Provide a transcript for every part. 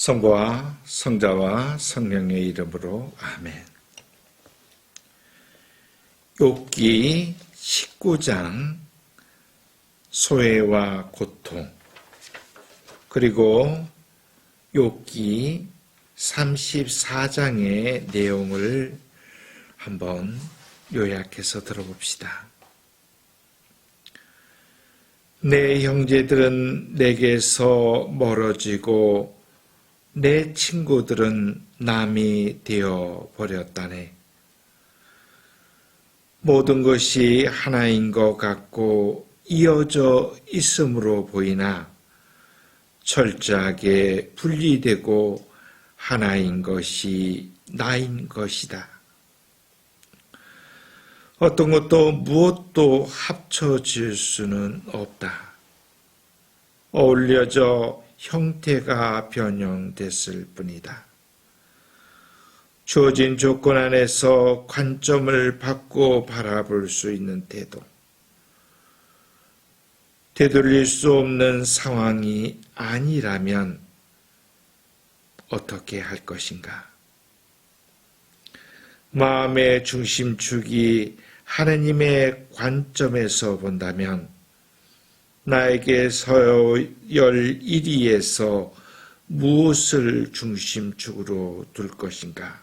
성부와 성자와 성령의 이름으로 아멘. 욥기 19장 소외와 고통, 그리고 욥기 34장의 내용을 한번 요약해서 들어봅시다. 내 형제들은 내게서 멀어지고 내 친구들은 남이 되어 버렸다네. 모든 것이 하나인 것 같고 이어져 있음으로 보이나 철저하게 분리되고 하나인 것이 나인 것이다. 어떤 것도 무엇도 합쳐질 수는 없다. 어울려져 형태가 변형됐을 뿐이다. 주어진 조건 안에서 관점을 바꿔 바라볼 수 있는 태도, 되돌릴 수 없는 상황이 아니라면 어떻게 할 것인가? 마음의 중심축이 하느님의 관점에서 본다면 나에게 서열 1위에서 무엇을 중심축으로 둘 것인가?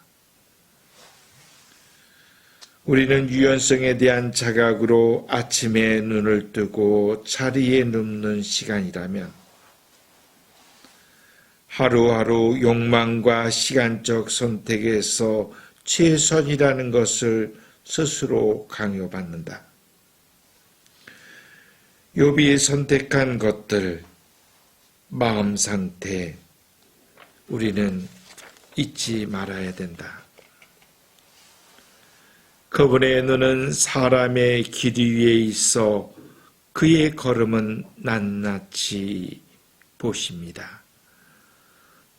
우리는 유연성에 대한 자각으로 아침에 눈을 뜨고 자리에 눕는 시간이라면 하루하루 욕망과 시간적 선택에서 최선이라는 것을 스스로 강요받는다. 욥이 선택한 것들, 마음 상태, 우리는 잊지 말아야 된다. 그분의 눈은 사람의 길 위에 있어 그의 걸음은 낱낱이 보십니다.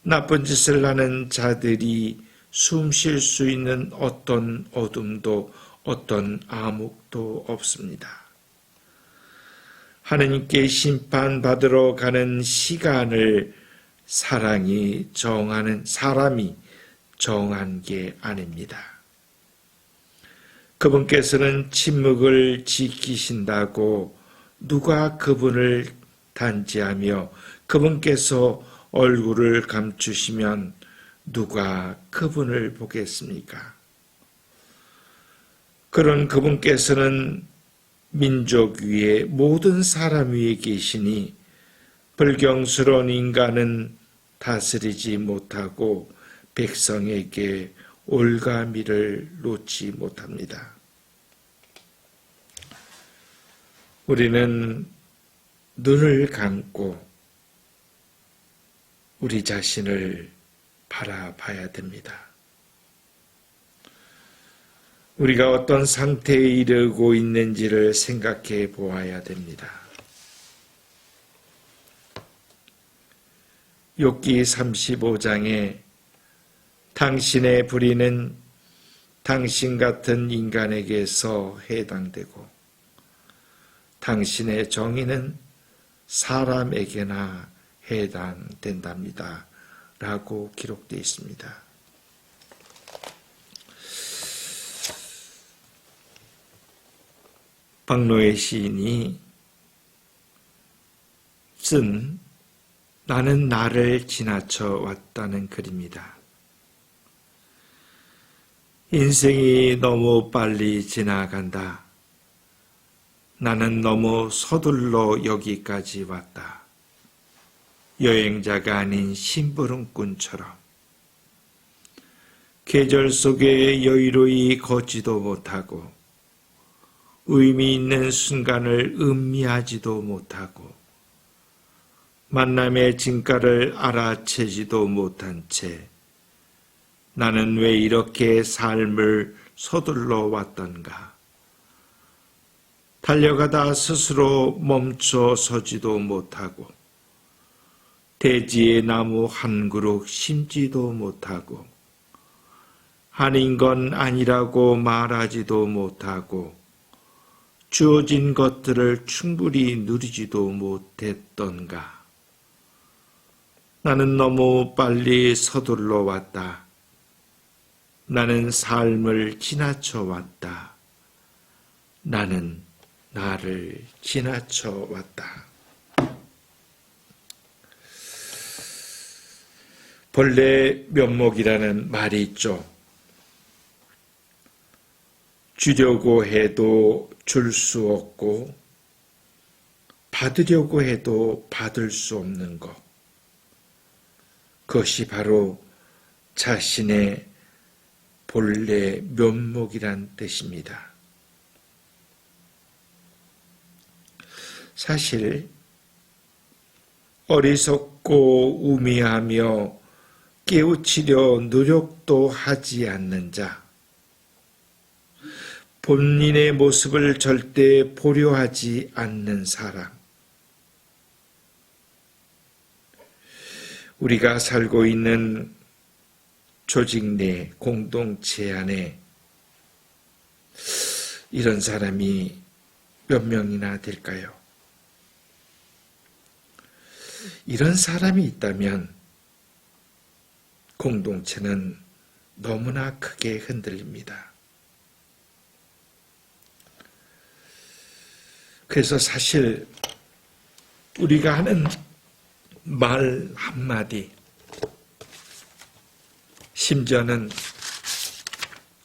나쁜 짓을 하는 자들이 숨 쉴 수 있는 어떤 어둠도 어떤 암흑도 없습니다. 하느님께 심판받으러 가는 시간을 사람이 정한 게 아닙니다. 그분께서는 침묵을 지키신다고 누가 그분을 단죄하며 그분께서 얼굴을 감추시면 누가 그분을 보겠습니까? 그런 그분께서는 민족 위에 모든 사람 위에 계시니 불경스러운 인간은 다스리지 못하고 백성에게 올가미를 놓지 못합니다. 우리는 눈을 감고 우리 자신을 바라봐야 됩니다. 우리가 어떤 상태에 이르고 있는지를 생각해 보아야 됩니다. 욥기 35장에 당신의 불의는 당신 같은 인간에게서 해당되고 당신의 정의는 사람에게나 해당된답니다. 라고 기록되어 있습니다. 박노해 시인이 쓴 나는 나를 지나쳐 왔다는 글입니다. 인생이 너무 빨리 지나간다. 나는 너무 서둘러 여기까지 왔다. 여행자가 아닌 심부름꾼처럼 계절 속에 여유로이 걷지도 못하고 의미 있는 순간을 음미하지도 못하고 만남의 진가를 알아채지도 못한 채 나는 왜 이렇게 삶을 서둘러 왔던가? 달려가다 스스로 멈춰 서지도 못하고 대지의 나무 한 그루 심지도 못하고 아닌 건 아니라고 말하지도 못하고 주어진 것들을 충분히 누리지도 못했던가? 나는 너무 빨리 서둘러 왔다. 나는 삶을 지나쳐 왔다. 나는 나를 지나쳐 왔다. 본래 면목이라는 말이 있죠. 주려고 해도 줄 수 없고 받으려고 해도 받을 수 없는 것. 그것이 바로 자신의 본래 면목이란 뜻입니다. 사실 어리석고 우매하며 깨우치려 노력도 하지 않는 자, 본인의 모습을 절대 보려 하지 않는 사람, 우리가 살고 있는 조직 내 공동체 안에 이런 사람이 몇 명이나 될까요? 이런 사람이 있다면 공동체는 너무나 크게 흔들립니다. 그래서 사실 우리가 하는 말 한마디, 심지어는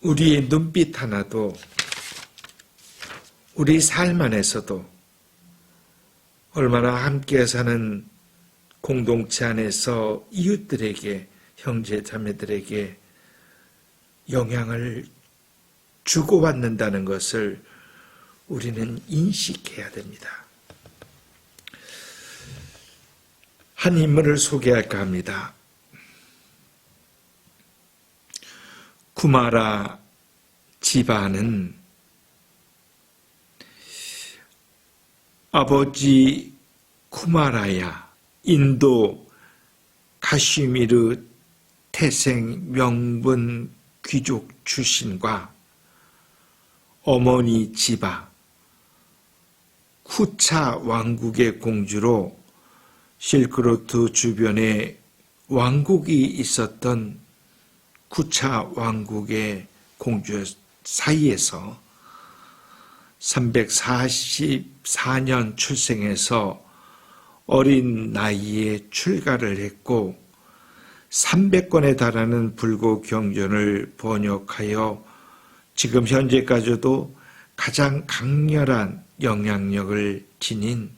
우리의 눈빛 하나도 우리 삶 안에서도 얼마나 함께 사는 공동체 안에서 이웃들에게, 형제 자매들에게 영향을 주고받는다는 것을 우리는 인식해야 됩니다. 한 인물을 소개할까 합니다. 쿠마라 지바는 아버지 쿠마라야 인도 카슈미르 태생 명분 귀족 출신과 어머니 지바 쿠차 왕국의 공주로 실크로드 주변에 왕국이 있었던 쿠차 왕국의 공주 사이에서 344년 출생해서 어린 나이에 출가를 했고 300권에 달하는 불교 경전을 번역하여 지금 현재까지도 가장 강렬한 영향력을 지닌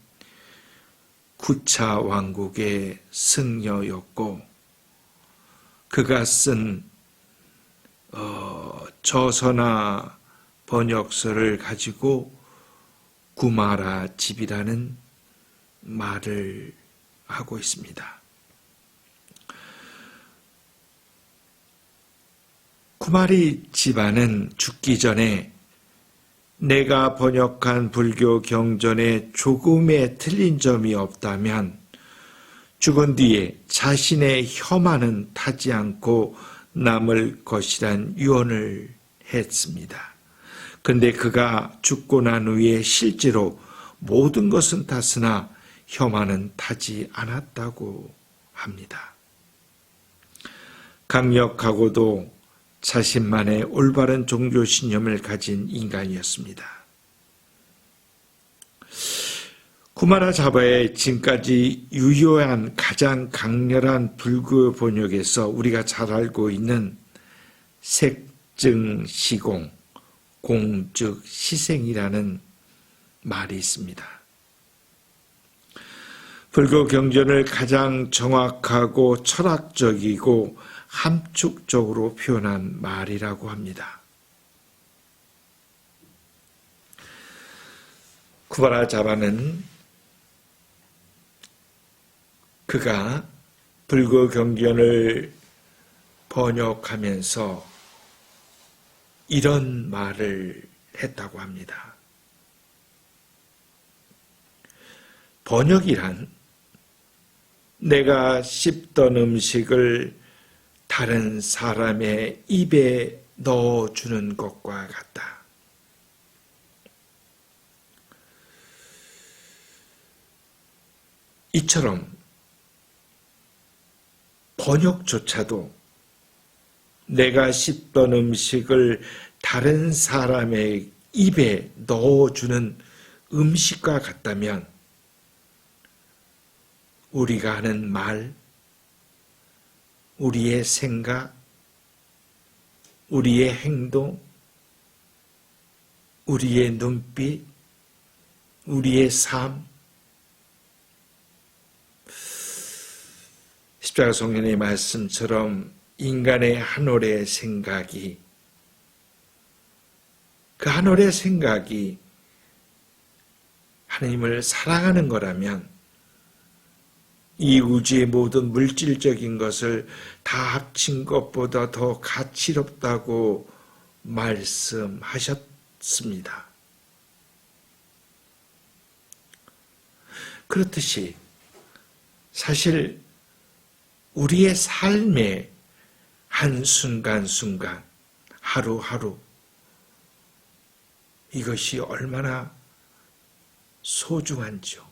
쿠차 왕국의 승려였고 그가 쓴 저서나 번역서를 가지고 구마라 집이라는 말을 하고 있습니다. 구마리 집안은 죽기 전에 내가 번역한 불교 경전에 조금의 틀린 점이 없다면 죽은 뒤에 자신의 혐한은 타지 않고 남을 것이란 유언을 했습니다. 근데 그가 죽고 난 후에 실제로 모든 것은 탔으나 혐한은 타지 않았다고 합니다. 강력하고도 자신만의 올바른 종교 신념을 가진 인간이었습니다. 쿠마라 자바의 지금까지 유효한 가장 강렬한 불교 번역에서 우리가 잘 알고 있는 색증시공, 공즉 희생이라는 말이 있습니다. 불교 경전을 가장 정확하고 철학적이고 함축적으로 표현한 말이라고 합니다. 쿠마라 자바는 그가 불교 경전을 번역하면서 이런 말을 했다고 합니다. 번역이란 내가 씹던 음식을 다른 사람의 입에 넣어주는 것과 같다. 이처럼 번역조차도 내가 씹던 음식을 다른 사람의 입에 넣어주는 음식과 같다면 우리가 하는 말, 우리의 생각, 우리의 행동, 우리의 눈빛, 우리의 삶, 십자가 성령의 말씀처럼 인간의 한 올의 생각이, 그 한 올의 생각이 하나님을 사랑하는 거라면 이 우주의 모든 물질적인 것을 다 합친 것보다 더 가치롭다고 말씀하셨습니다. 그렇듯이 사실 우리의 삶의 한순간순간, 하루하루 이것이 얼마나 소중한지요,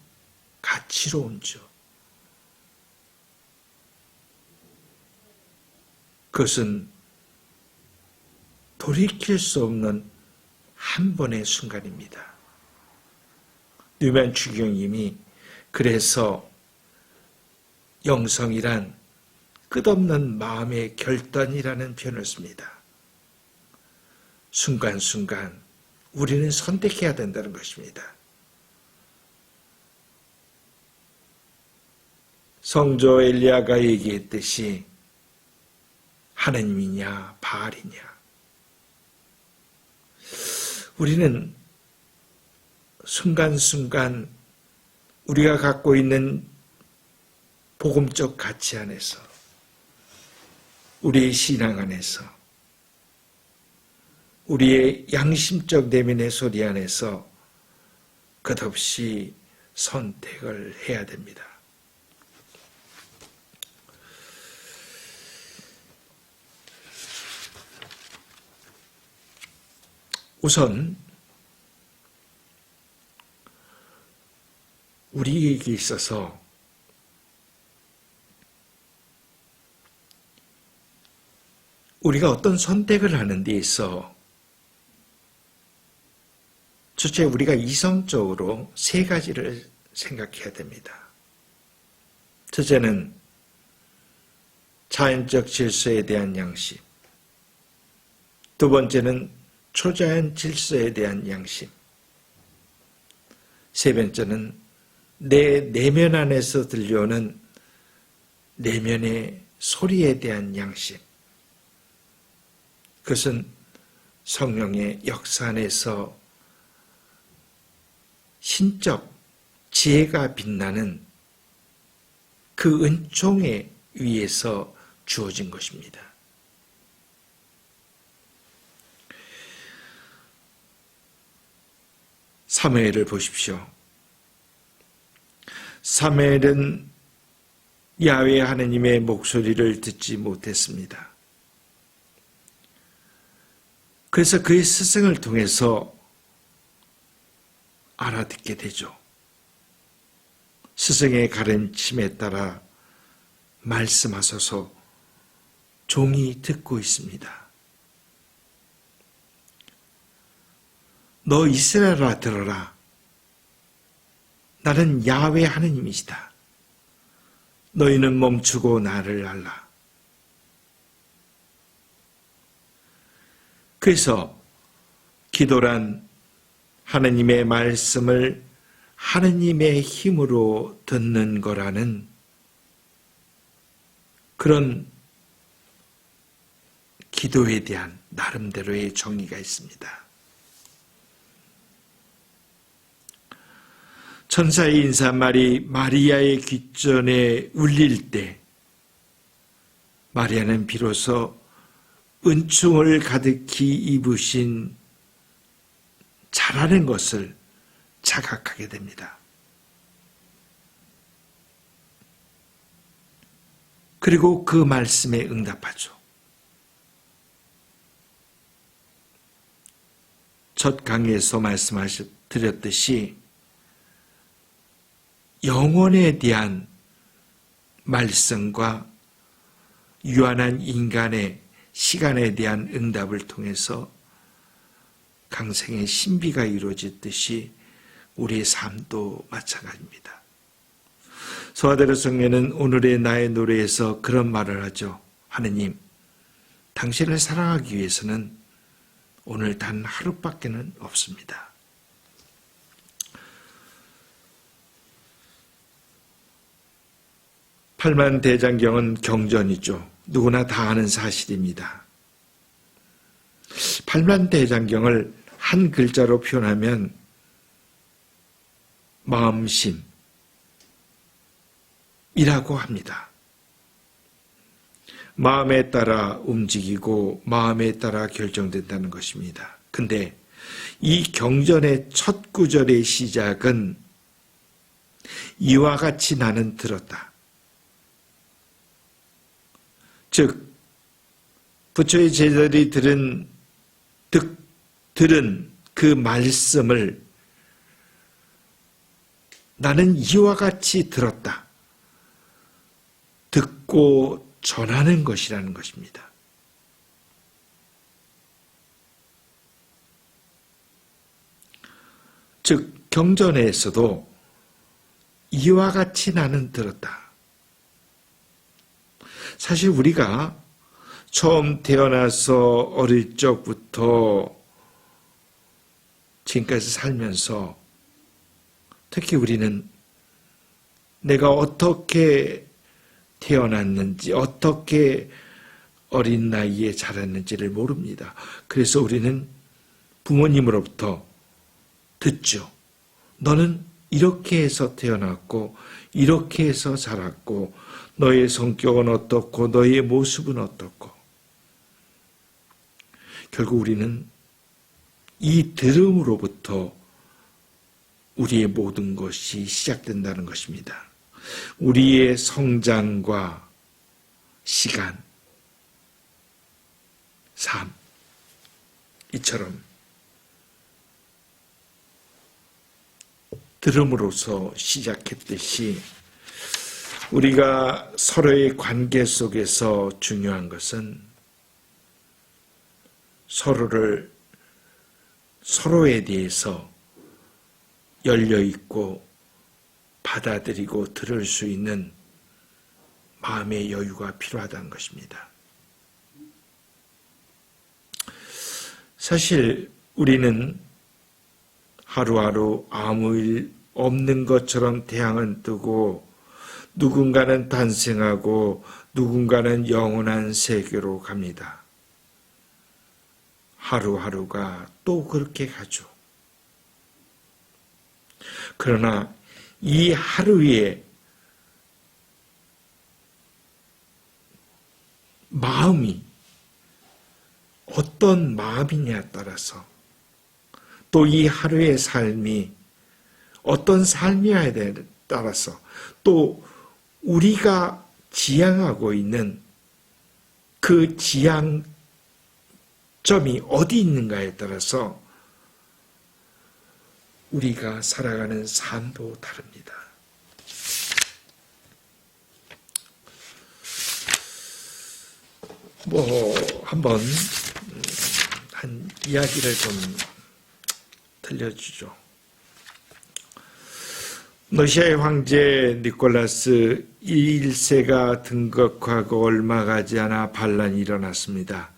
가치로운지요. 그것은 돌이킬 수 없는 한 번의 순간입니다. 류면 추경님이 그래서 영성이란 끝없는 마음의 결단이라는 표현을 씁니다. 순간순간 우리는 선택해야 된다는 것입니다. 성조 엘리야가 얘기했듯이 하느님이냐 바알이냐, 우리는 순간순간 우리가 갖고 있는 복음적 가치 안에서, 우리의 신앙 안에서, 우리의 양심적 내면의 소리 안에서 끝없이 선택을 해야 됩니다. 우선 우리에게 있어서 우리가 어떤 선택을 하는 데 있어 첫째, 우리가 이성적으로 세 가지를 생각해야 됩니다. 첫째는 자연적 질서에 대한 양심, 두 번째는 초자연 질서에 대한 양심, 세 번째는 내 내면 안에서 들려오는 내면의 소리에 대한 양심. 그것은 성령의 역사 안에서 신적 지혜가 빛나는 그 은총에 의해서 주어진 것입니다. 사무엘을 보십시오. 사무엘은 야훼 하나님의 목소리를 듣지 못했습니다. 그래서 그의 스승을 통해서 알아듣게 되죠. 스승의 가르침에 따라 말씀하소서 종이 듣고 있습니다. 너 이스라엘아 들어라. 나는 야훼 하나님이시다. 너희는 멈추고 나를 알라. 그래서 기도란 하나님의 말씀을 하나님의 힘으로 듣는 거라는 그런 기도에 대한 나름대로의 정의가 있습니다. 천사의 인사말이 마리아의 귓전에 울릴 때 마리아는 비로소 은총을 가득히 입으신 자라는 것을 자각하게 됩니다. 그리고 그 말씀에 응답하죠. 첫 강의에서 드렸듯이 영혼에 대한 말씀과 유한한 인간의 시간에 대한 응답을 통해서 강생의 신비가 이루어졌듯이 우리의 삶도 마찬가지입니다. 소아대로 성녀는 오늘의 나의 노래에서 그런 말을 하죠. 하느님, 당신을 사랑하기 위해서는 오늘 단 하루밖에는 없습니다. 팔만대장경은 경전이죠. 누구나 다 아는 사실입니다. 팔만대장경을 한 글자로 표현하면 마음심이라고 합니다. 마음에 따라 움직이고 마음에 따라 결정된다는 것입니다. 근데 이 경전의 첫 구절의 시작은 이와 같이 나는 들었다. 즉 부처의 제자들이 들은 그 말씀을 나는 이와 같이 들었다. 듣고 전하는 것이라는 것입니다. 즉 경전에서도 이와 같이 나는 들었다. 사실 우리가 처음 태어나서 어릴 적부터 지금까지 살면서 특히 우리는 내가 어떻게 태어났는지, 어떻게 어린 나이에 자랐는지를 모릅니다. 그래서 우리는 부모님으로부터 듣죠. 너는 이렇게 해서 태어났고, 이렇게 해서 자랐고, 너의 성격은 어떻고, 너의 모습은 어떻고. 결국 우리는 이 들음으로부터 우리의 모든 것이 시작된다는 것입니다. 우리의 성장과 시간, 삶, 이처럼 들음으로서 시작했듯이 우리가 서로의 관계 속에서 중요한 것은 서로에 대해서 열려있고 받아들이고 들을 수 있는 마음의 여유가 필요하다는 것입니다. 사실 우리는 하루하루 아무 일 없는 것처럼 태양은 뜨고 누군가는 탄생하고 누군가는 영원한 세계로 갑니다. 하루하루가 또 그렇게 가죠. 그러나 이 하루의 마음이 어떤 마음이냐에 따라서 또 이 하루의 삶이 어떤 삶이냐에 따라서 또 우리가 지향하고 있는 그 지향점이 어디 있는가에 따라서 우리가 살아가는 삶도 다릅니다. 한번 한 이야기를 좀 들려주죠. 러시아의 황제 니콜라스 1세가 등극하고 얼마 가지 않아 반란이 일어났습니다.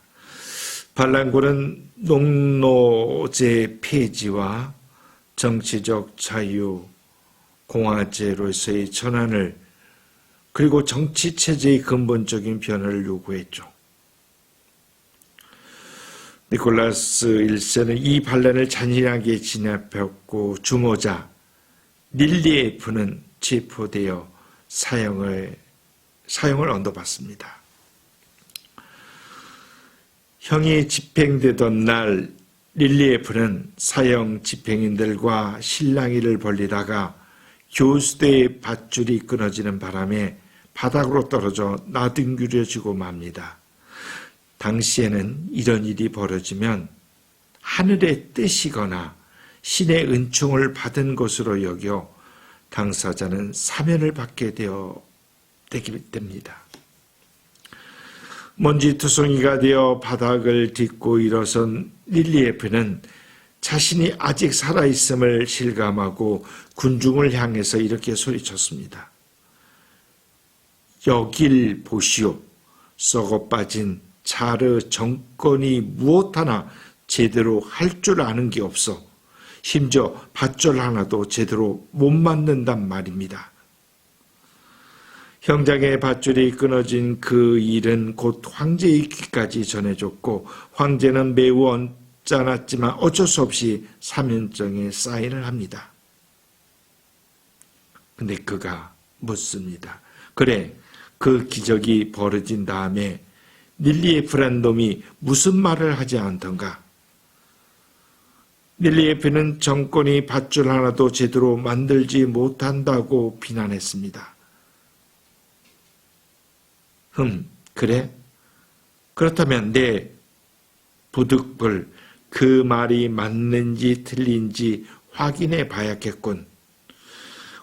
반란군은 농노제 폐지와 정치적 자유, 공화제로서의 전환을 그리고 정치체제의 근본적인 변화를 요구했죠. 니콜라스 1세는 이 반란을 잔인하게 진압했고 주모자 릴리에프는 체포되어 사형을 언도받습니다. 형이 집행되던 날 릴리에프는 사형 집행인들과 실랑이를 벌리다가 교수대의 밧줄이 끊어지는 바람에 바닥으로 떨어져 나뒹구려지고 맙니다. 당시에는 이런 일이 벌어지면 하늘의 뜻이거나 신의 은총을 받은 것으로 여겨 당사자는 사면을 받게 됩니다. 먼지투성이가 되어 바닥을 딛고 일어선 릴리에프는 자신이 아직 살아있음을 실감하고 군중을 향해서 이렇게 소리쳤습니다. 여길 보시오. 썩어빠진 자르 정권이 무엇 하나 제대로 할 줄 아는 게 없어. 심지어 밧줄 하나도 제대로 못 만든단 말입니다. 형장의 밧줄이 끊어진 그 일은 곧 황제의 귀까지 전해졌고 황제는 매우 언짢았지만 어쩔 수 없이 사면장에 사인을 합니다. 근데 그가 묻습니다. 그래, 그 기적이 벌어진 다음에 릴리에프란 놈이 무슨 말을 하지 않던가? 릴리에프는 정권이 밧줄 하나도 제대로 만들지 못한다고 비난했습니다. 그래? 그렇다면 내 부득불 그 말이 맞는지 틀린지 확인해 봐야겠군.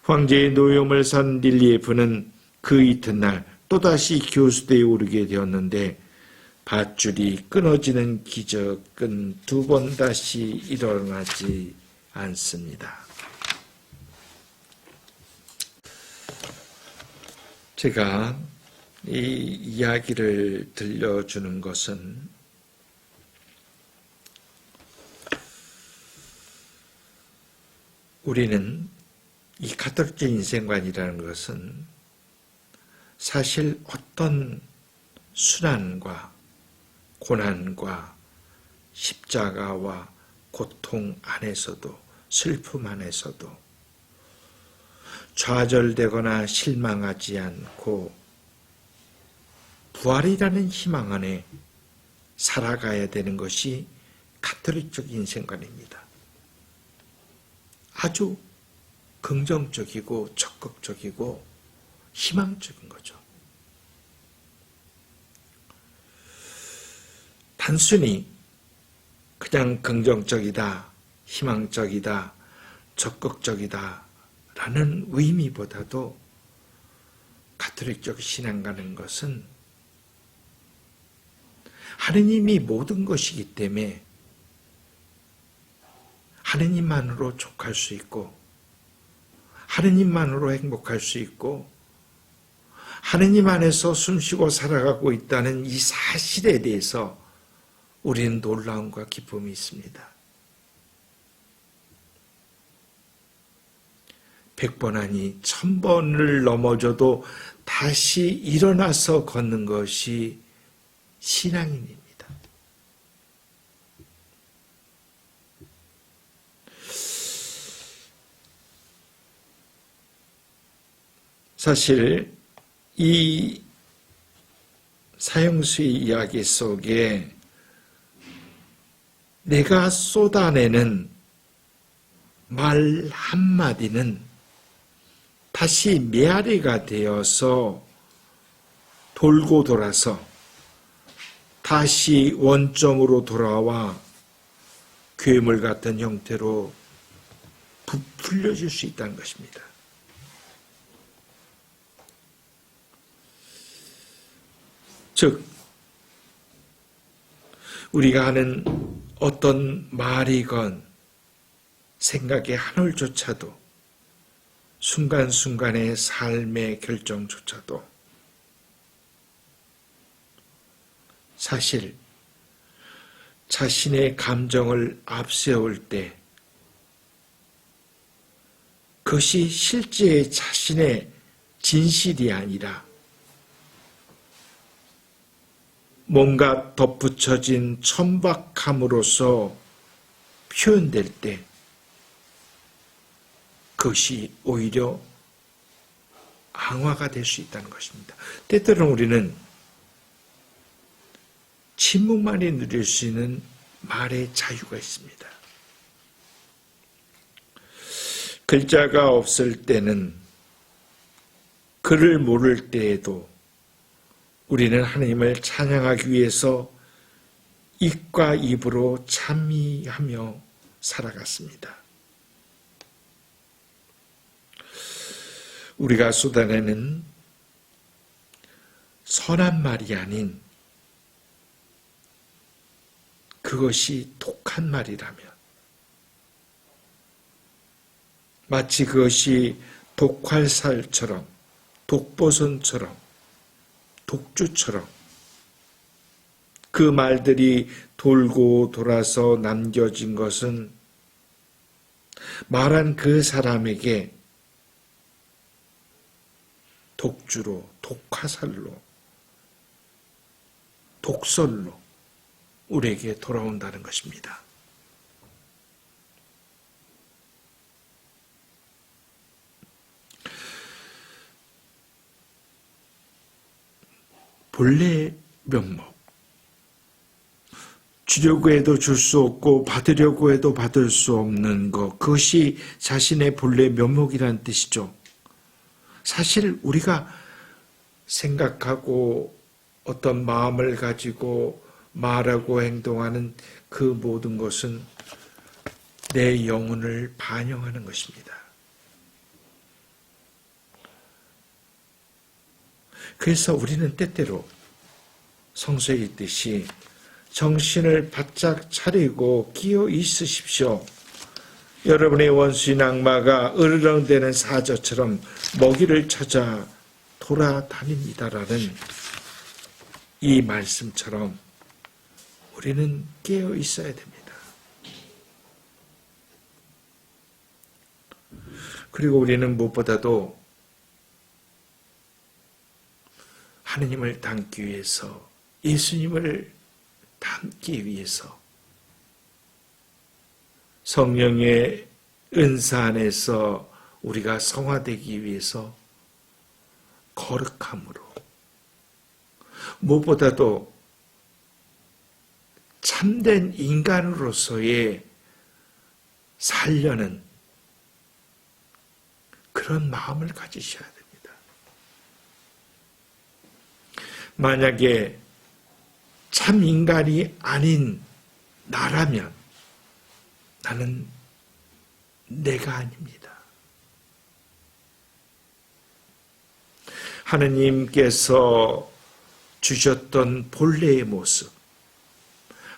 황제의 노염을 산 릴리에프는 그 이튿날 또다시 교수대에 오르게 되었는데 밧줄이 끊어지는 기적은 두 번 다시 일어나지 않습니다. 제가 이 이야기를 들려주는 것은 우리는 이 가톨릭 인생관이라는 것은 사실 어떤 순환과 고난과 십자가와 고통 안에서도 슬픔 안에서도 좌절되거나 실망하지 않고 부활이라는 희망 안에 살아가야 되는 것이 가톨릭적 인생관입니다. 아주 긍정적이고 적극적이고 희망적인 거죠. 단순히 그냥 긍정적이다, 희망적이다, 적극적이다 라는 의미보다도 가톨릭적 신앙가는 것은 하느님이 모든 것이기 때문에 하느님만으로 족할 수 있고 하느님만으로 행복할 수 있고 하느님 안에서 숨쉬고 살아가고 있다는 이 사실에 대해서 우리는 놀라움과 기쁨이 있습니다. 100번 아니 1000번을 넘어져도 다시 일어나서 걷는 것이 신앙인입니다. 사실 이 사형수의 이야기 속에 내가 쏟아내는 말 한마디는 다시 메아리가 되어서 돌고 돌아서 다시 원점으로 돌아와 괴물 같은 형태로 부풀려질 수 있다는 것입니다. 즉, 우리가 하는 어떤 말이건 생각의 한 올조차도 순간순간의 삶의 결정조차도 사실 자신의 감정을 앞세울 때 그것이 실제 자신의 진실이 아니라 뭔가 덧붙여진 천박함으로써 표현될 때 그것이 오히려 악화가 될 수 있다는 것입니다. 때때로는 우리는 침묵만이 누릴 수 있는 말의 자유가 있습니다. 글자가 없을 때는 글을 모를 때에도 우리는 하나님을 찬양하기 위해서 입과 입으로 찬미하며 살아갔습니다. 우리가 쏟아내는 선한 말이 아닌 그것이 독한 말이라면, 마치 그것이 독활살처럼, 독보선처럼, 독주처럼 그 말들이 돌고 돌아서 남겨진 것은 말한 그 사람에게 독주로, 독화살로, 독설로 우리에게 돌아온다는 것입니다. 본래의 면목, 주려고 해도 줄 수 없고 받으려고 해도 받을 수 없는 것, 그것이 자신의 본래 면목이라는 뜻이죠. 사실 우리가 생각하고 어떤 마음을 가지고 말하고 행동하는 그 모든 것은 내 영혼을 반영하는 것입니다. 그래서 우리는 때때로 성서에 있듯이 정신을 바짝 차리고 끼어 있으십시오. 여러분의 원수인 악마가 으르렁대는 사자처럼 먹이를 찾아 돌아다닙니다라는 이 말씀처럼 우리는 깨어 있어야 됩니다. 그리고 우리는 무엇보다도 하느님을 닮기 위해서, 예수님을 닮기 위해서 성령의 은사 안에서 우리가 성화되기 위해서 거룩함으로, 무엇보다도 참된 인간으로서의 살려는 그런 마음을 가지셔야 됩니다. 만약에 참 인간이 아닌 나라면 나는 내가 아닙니다. 하느님께서 주셨던 본래의 모습,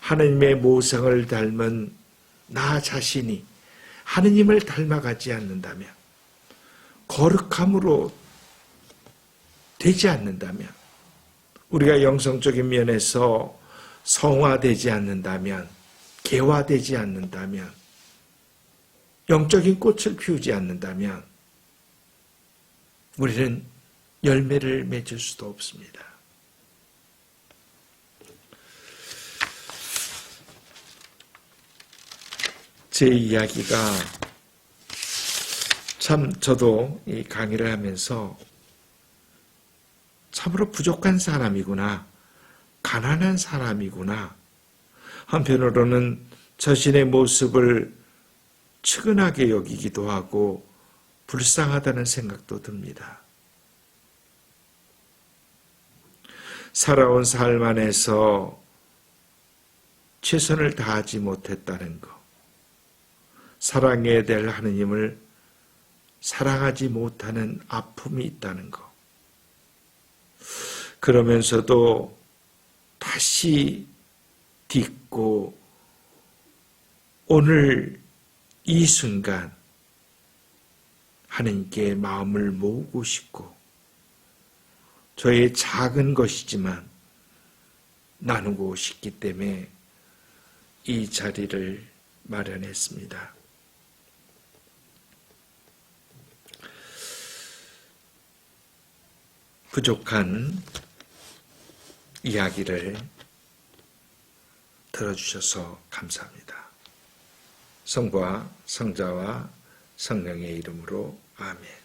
하느님의 모성을 닮은 나 자신이 하느님을 닮아가지 않는다면, 거룩함으로 되지 않는다면, 우리가 영성적인 면에서 성화되지 않는다면, 개화되지 않는다면, 영적인 꽃을 피우지 않는다면 우리는 열매를 맺을 수도 없습니다. 제 이야기가 참 저도 이 강의를 하면서 참으로 부족한 사람이구나, 가난한 사람이구나, 한편으로는 자신의 모습을 측은하게 여기기도 하고 불쌍하다는 생각도 듭니다. 살아온 삶 안에서 최선을 다하지 못했다는 것, 사랑해야 될 하느님을 사랑하지 못하는 아픔이 있다는 것, 그러면서도 다시 딛고 오늘 이 순간 하느님께 마음을 모으고 싶고, 저의 작은 것이지만 나누고 싶기 때문에 이 자리를 마련했습니다. 부족한 이야기를 들어주셔서 감사합니다. 성부와 성자와 성령의 이름으로 아멘.